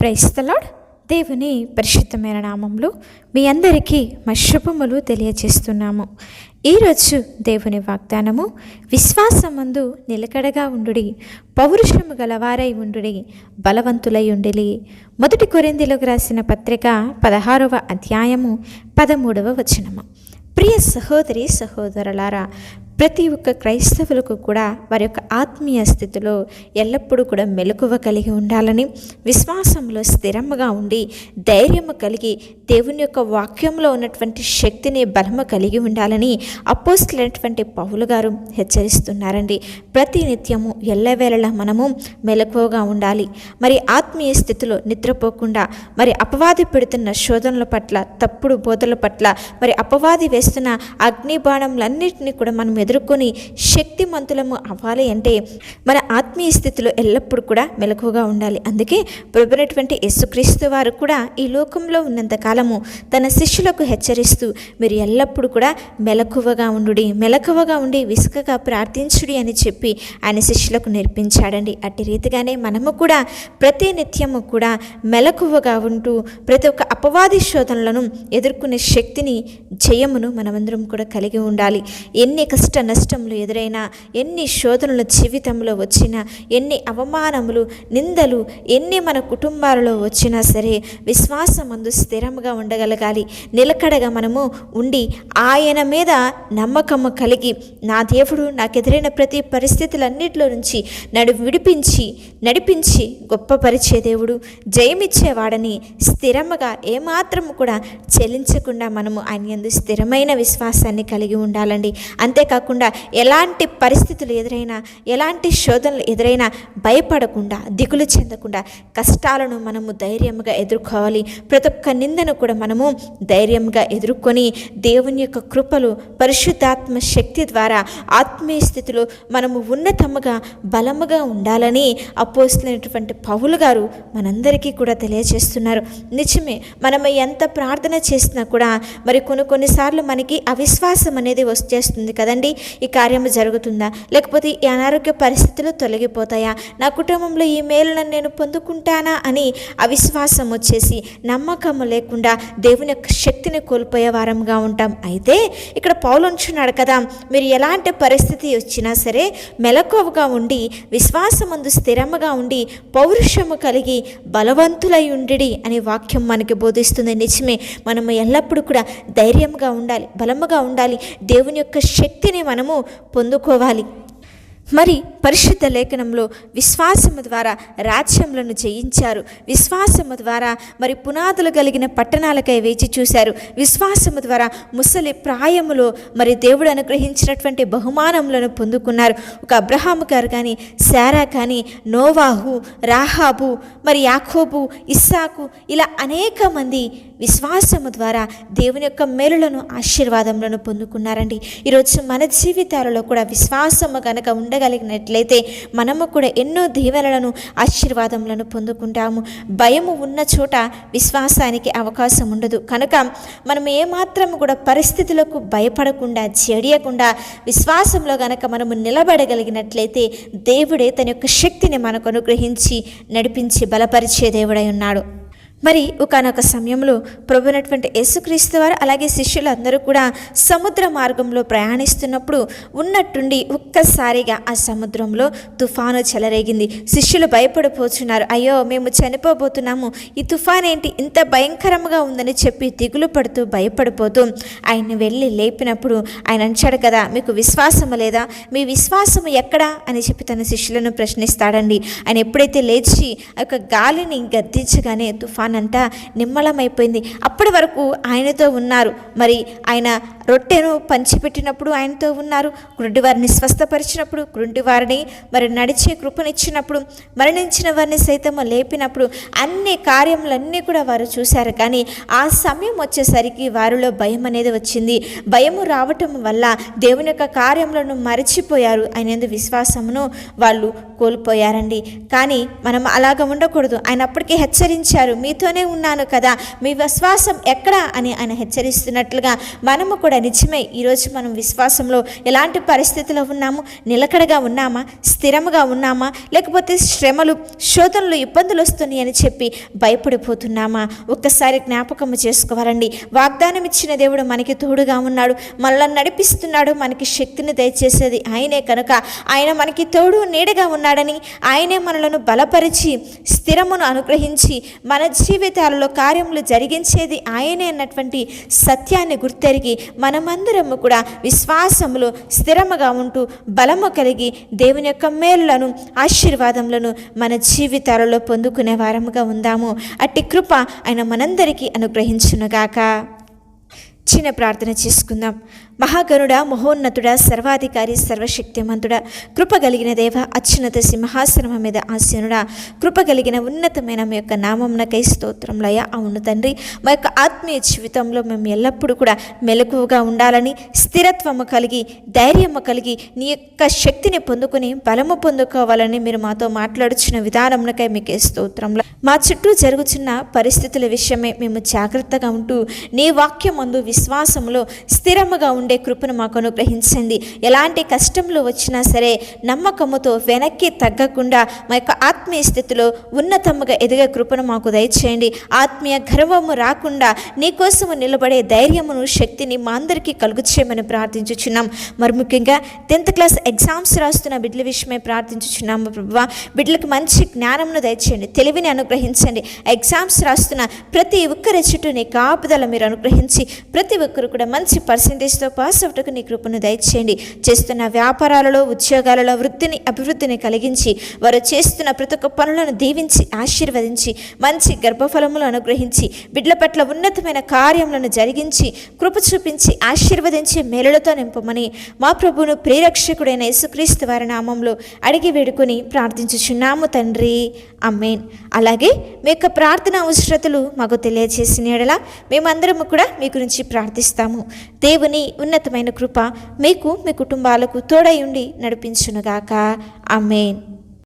Praise the lord. దేవుని పరిశుద్ధమైన నామంలో మీ అందరికీ మా శుభములు తెలియజేస్తున్నాము. ఈరోజు దేవుని వాగ్దానము, విశ్వాసమందు నిలకడగా ఉండుడి, పౌరుషము గలవారై ఉండుడి, బలవంతులై ఉండిలి. 1 కొరింథీయులకు రాసిన పత్రిక 16వ అధ్యాయము 13వ వచనము. ప్రియ సహోదరి సహోదరులారా, ప్రతి ఒక్క క్రైస్తవులకు కూడా వారి యొక్క ఆత్మీయ స్థితిలో ఎల్లప్పుడూ కూడా మెలకువ కలిగి ఉండాలని, విశ్వాసంలో స్థిరముగా ఉండి ధైర్యము కలిగి దేవుని యొక్క వాక్యంలో ఉన్నటువంటి శక్తిని బలము కలిగి ఉండాలని అపోస్తలుడైనటువంటి పౌలు గారు హెచ్చరిస్తున్నారండి. ప్రతి నిత్యము ఎల్లవేళలా మనము మెలకువగా ఉండాలి. మరి ఆత్మీయ స్థితిలో నిద్రపోకుండా, మరి అపవాది పెడుతున్న శోధనల పట్ల, తప్పుడు బోధల పట్ల, మరి అపవాది వేస్తున్న అగ్ని బాణములన్నింటినీ కూడా మనం ఎదుర్కొని శక్తిమంతులము అవ్వాలి అంటే మన ఆత్మీయ స్థితిలో ఎల్లప్పుడూ కూడా మెలకువగా ఉండాలి. అందుకే ప్రభువైనటువంటి యేసుక్రీస్తు వారు కూడా ఈ లోకంలో ఉన్నంత కాలము తన శిష్యులకు హెచ్చరిస్తూ, మీరు ఎల్లప్పుడూ కూడా మెలకువగా ఉండి విసుకగా ప్రార్థించుడి అని చెప్పి ఆయన శిష్యులకు నేర్పించాడండి. అట్టి రీతిగానే మనము కూడా ప్రతి నిత్యము కూడా మెలకువగా ఉంటూ ప్రతి ఒక్క అపవాది శోధనలను ఎదుర్కొనే శక్తిని, జయమును మనమందరం కూడా కలిగి ఉండాలి. ఎన్ని కష్ట నష్టములు ఎదురైనా, ఎన్ని శోధనలు జీవితంలో వచ్చినా, ఎన్ని అవమానములు, నిందలు ఎన్ని మన కుటుంబాలలో వచ్చినా సరే విశ్వాసమందు స్థిరముగా ఉండగలగాలి. నిలకడగా మనము ఉండి ఆయన మీద నమ్మకము కలిగి, నా దేవుడు నాకు ఎదురైన ప్రతి పరిస్థితులన్నిటిలో నుంచి నడిపించి గొప్పపరిచే దేవుడు, జయమిచ్చేవాడని స్థిరముగా ఏమాత్రము కూడా చెల్లించకుండా మనము ఆయన యందు స్థిరమైన విశ్వాసాన్ని కలిగి ఉండాలండి. అంతేకాకుండా ఎలాంటి పరిస్థితులు ఎదురైనా, ఎలాంటి శోధనలు ఎదురైనా భయపడకుండా, దిగులు చెందకుండా కష్టాలను మనము ధైర్యంగా ఎదుర్కోవాలి. ప్రతి ఒక్క నిందను కూడా మనము ధైర్యంగా ఎదుర్కొని దేవుని యొక్క కృపలు, పరిశుద్ధాత్మ శక్తి ద్వారా ఆత్మీయ స్థితిలో మనము ఉన్నతముగా బలముగా ఉండాలని అపోస్తలుడైనటువంటి పౌలు గారు మనందరికీ కూడా తెలియజేస్తున్నారు. నిజమే, మనము ఎంత ప్రార్థన చేసినా కూడా మరి కొన్నిసార్లు మనకి అవిశ్వాసం అనేది వచ్చేస్తుంది కదండి. ఈ కార్యము జరుగుతుందా, లేకపోతే ఈ అనారోగ్య పరిస్థితులు తొలగిపోతాయా, నా కుటుంబంలో ఈ మేలులను నేను పొందుకుంటానా అని అవిశ్వాసం వచ్చేసి నమ్మకము లేకుండా దేవుని యొక్క శక్తిని కోల్పోయే వారంగా ఉంటాం. అయితే ఇక్కడ పౌలు అంటున్నాడు కదా, మీరు ఎలాంటి పరిస్థితి వచ్చినా సరే మెలకువగా ఉండి విశ్వాసమందు స్థిరముగా ఉండి పౌరుషము కలిగి బలవంతులై ఉండి అనే వాక్యం మనకి బోధిస్తుంది. నిజమే, మనము ఎల్లప్పుడూ కూడా ధైర్యంగా ఉండాలి, బలముగా ఉండాలి, దేవుని యొక్క శక్తిని మనము పొందుకోవాలి. మరి పరిశుద్ధ లేఖనంలో విశ్వాసము ద్వారా రాజ్యములను జయించారు, విశ్వాసము ద్వారా మరి పునాదులు కలిగిన పట్టణాలకై వేచి చూశారు, విశ్వాసము ద్వారా ముసలి ప్రాయములో మరి దేవుడు అనుగ్రహించినటువంటి బహుమానములను పొందుకున్నారు. ఒక అబ్రహాము గారు కానీ, శారా కానీ, నోవాహు, రాహాబు, మరి యాకోబు, ఇస్సాకు, ఇలా అనేక మంది విశ్వాసము ద్వారా దేవుని యొక్క మేలులను, ఆశీర్వాదములను పొందుకున్నారండి. ఈరోజు మన జీవితాలలో కూడా విశ్వాసము కనుక ఉండగలిగినట్లయితే మనము కూడా ఎన్నో దీవెనలను, ఆశీర్వాదములను పొందుకుంటాము. భయము ఉన్న చోట విశ్వాసానికి అవకాశం ఉండదు. కనుక మనం ఏమాత్రం కూడా పరిస్థితులకు భయపడకుండా, చెడియకుండా విశ్వాసంలో కనుక మనము నిలబడగలిగినట్లయితే దేవుడే తన యొక్క శక్తిని మనకు అనుగ్రహించి నడిపించి బలపరిచే దేవుడై ఉన్నాడు. మరి ఒకానొక సమయంలో ప్రభువైనటువంటి యేసుక్రీస్తు వారు అలాగే శిష్యులందరూ కూడా సముద్ర మార్గంలో ప్రయాణిస్తున్నప్పుడు ఉన్నట్టుండి ఒక్కసారిగా ఆ సముద్రంలో తుఫాను చెలరేగింది. శిష్యులు భయపడిపోతున్నారు. అయ్యో, మేము చనిపోబోతున్నాము, ఈ తుఫాన్ ఏంటి ఇంత భయంకరంగా ఉందని చెప్పి దిగులు పడుతూ భయపడిపోతూ ఆయన వెళ్ళి లేపినప్పుడు ఆయన అంటాడు కదా, మీకు విశ్వాసము లేదా, మీ విశ్వాసము ఎక్కడా అని చెప్పి తన శిష్యులను ప్రశ్నిస్తాడండి. ఆయన ఎప్పుడైతే లేచి ఆ యొక్క గాలిని గద్దించగానే తుఫాన్ అంతా నిమ్మలమైపోయింది. అప్పటి వరకు ఆయనతో ఉన్నారు. మరి ఆయన రొట్టెను పంచిపెట్టినప్పుడు ఆయనతో ఉన్నారు, గుడ్డి వారిని స్వస్థపరిచినప్పుడు, గుడ్డి వారిని మరి నడిచే కృపనిచ్చినప్పుడు, మరణించిన వారిని సైతం లేపినప్పుడు అన్ని కార్యములన్నీ కూడా వారు చూశారు. కానీ ఆ సమయం వచ్చేసరికి వారిలో భయం అనేది వచ్చింది. భయము రావటం వల్ల దేవుని యొక్క కార్యములను మరచిపోయారు, ఆయన విశ్వాసమును వాళ్ళు కోల్పోయారండి. కానీ మనం అలాగ ఉండకూడదు. ఆయన అప్పటికే హెచ్చరించారు, మీ మీతోనే ఉన్నాను కదా, మీ విశ్వాసం ఎక్కడా అని ఆయన హెచ్చరిస్తున్నట్లుగా మనము కూడా నిజమే ఈరోజు మనం విశ్వాసంలో ఎలాంటి పరిస్థితిలో ఉన్నాము, నిలకడగా ఉన్నామా, స్థిరముగా ఉన్నామా, లేకపోతే శ్రమలు, శోధనలు, ఇబ్బందులు వస్తున్నాయి అని చెప్పి భయపడిపోతున్నామా? ఒక్కసారి జ్ఞాపకం చేసుకోవాలండి. వాగ్దానం ఇచ్చిన దేవుడు మనకి తోడుగా ఉన్నాడు, మనల్ని నడిపిస్తున్నాడు, మనకి శక్తిని దయచేసేది ఆయనే కనుక ఆయన మనకి తోడు నీడగా ఉన్నాడని, ఆయనే మనలను బలపరిచి స్థిరమును అనుగ్రహించి మన జీవితాలలో కార్యములు జరిగించేది ఆయనే అన్నటువంటి సత్యాన్ని గుర్తెరిగి మనమందరము కూడా విశ్వాసములో స్థిరముగా ఉంటూ బలము కలిగి దేవుని యొక్క మేలులను, ఆశీర్వాదములను మన జీవితాలలో పొందుకునే వారముగా ఉందాము. అట్టి కృప ఆయన మనందరికీ అనుగ్రహించునుగాక. చిన్న ప్రార్థన చేసుకుందాం. మహాగణుడా, మహోన్నతుడా, సర్వాధికారి, సర్వశక్తిమంతుడా, కృప కలిగిన దేవ, అత్యున్నత సింహాసనం మీద ఆసీనుడా, కృప కలిగిన ఉన్నతమైన మీ యొక్క నామమునకై స్తోత్రములయ్యా. అవును తండ్రి, మా యొక్క ఆత్మీయ జీవితంలో మేము ఎల్లప్పుడూ కూడా మెలకువగా ఉండాలని, స్థిరత్వము కలిగి, ధైర్యము కలిగి, నీ యొక్క శక్తిని పొందుకుని బలము పొందుకోవాలని మీరు మాతో మాట్లాడుచున్న విధానమునకై మీకే స్తోత్రములు. మా చుట్టూ జరుగుతున్న పరిస్థితుల విషయమే మేము జాగ్రత్తగా ఉంటూ నీ వాక్యమందు విశ్వాసములో స్థిరముగా ఉండే కృపను మాకు అనుగ్రహించండి. ఎలాంటి కష్టంలో వచ్చినా సరే నమ్మకముతో వెనక్కి తగ్గకుండా మా యొక్క ఆత్మీయ స్థితిలో ఉన్నతముగా ఎదిగే కృపను మాకు దయచేయండి. ఆత్మీయ గర్వము రాకుండా నీ కోసము నిలబడే ధైర్యమును, శక్తిని మా అందరికీ కలుగు చేయమని ప్రార్థించుచున్నాం. మరి ముఖ్యంగా 10th క్లాస్ ఎగ్జామ్స్ రాస్తున్న బిడ్డల విషయమే ప్రార్థించుచున్నాము ప్రభువా. బిడ్డలకు మంచి జ్ఞానమును దయచేయండి, తెలివిని అనుగ్రహించండి. ఎగ్జామ్స్ రాస్తున్న ప్రతి ఒక్కరి చుట్టూ నీ కాపుదల మీరు అనుగ్రహించి ప్రతి ఒక్కరు కూడా మంచి పర్సెంటేజ్తో పాస్ అవుటకు నీ కృపను దయచేయండి. చేస్తున్న వ్యాపారాలలో, ఉద్యోగాలలో అభివృద్ధిని కలిగించి వారు చేస్తున్న ప్రతి ఒక్క పనులను దీవించి ఆశీర్వదించి మంచి గర్భఫలములు అనుగ్రహించి బిడ్డల పట్ల ఉన్నతమైన కార్యములను జరిగించి కృప చూపించి ఆశీర్వదించి మేలులతో నింపమని మా ప్రభువును ప్రియరక్షకుడైన యేసుక్రీస్తు వారి నామంలో అడిగి వేడుకొని ప్రార్థించుచున్నాము తండ్రి. ఆమేన్. అలాగే మీ యొక్క ప్రార్థన అవసరతలు మాకు తెలియజేసిన యెడల మేమందరము కూడా మీ గురించి ప్రార్థిస్తాము. దేవుని ఉన్నతమైన కృప మీకు, మీ కుటుంబాలకు తోడై ఉండి నడిపించునుగాక. ఆమేన్.